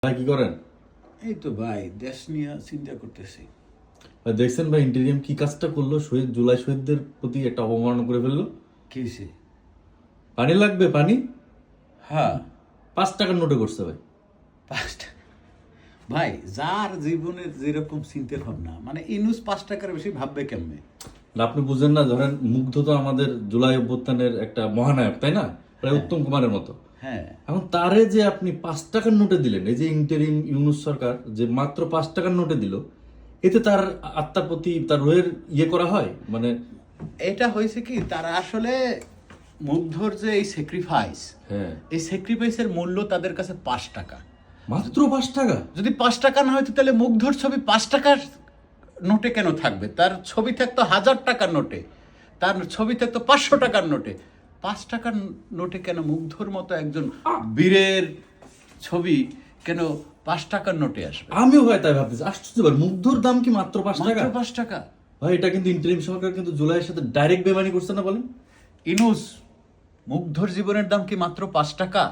ভাই কি করেন? এই তো ভাই দেশ নিয়ে চিন্তা করতেছি। ভাই দেখছেন ভাই ইন্টেরিয়াম কি কাজটা করলো? শহীদ জুলাই শহীদদের প্রতি একটা অবমাননা করে ফেললো। কি হয়েছে? পানি লাগবে পানি, হ্যাঁ, 5 টাকার নোটে করছে ভাই। পাঁচটা। ভাই যার জীবনের যেরকম চিন্তা ভাবনা, মানে ইনুস 5 টাকার বেশি ভাববে কেমনে? না, আপনি বুঝেন না, ধরেন মুগ্ধ তো আমাদের জুলাই অভ্যুত্থানের একটা মহানায়ক, তাই না? প্রায় উত্তম কুমারের মতো। হ্যাঁ, এখন তারে যে আপনি 5 টাকার নোটে দিলেন, এই যে ইন্টারিম ইউনুস সরকার যে মাত্র 5 টাকার নোটে দিল, এতে তার আত্মার প্রতি তার রোহের ইয়ে করা হয় মানে। এটা হয়েছে কি, তারা আসলে মুগ্ধর যে এই স্যাক্রিফাইস, হ্যাঁ, এই স্যাক্রিফাইসের মূল্য তাদের কাছে 5 টাকা। মাত্র 5 টাকা। যদি 5 টাকা না হয়তো তাহলে মুগ্ধর ছবি 5 টাকার নোটে কেন থাকবে? তার ছবি থাকতো 1000 টাকার নোটে, তার ছবি থাকতো 500 টাকার নোটে। 5 টাকার নোটে কেন মুগ্ধর মতো একজন বীরের ছবি কেন 5 টাকার নোটে আসবে? আমিও ভাই তাই ভাবতেছি, আশ্চর্য ব্যাপার, মুগ্ধর দাম কি মাত্র 5 টাকা? মাত্র 5 টাকা। ভাই এটা কিন্তু ইন্টারিম সরকার কিন্তু জুলাইয়ের সাথে ডাইরেক্ট বেমানি করছে না বলেন? ইনুস, মুগ্ধর জীবনের দাম কি মাত্র 5 টাকা?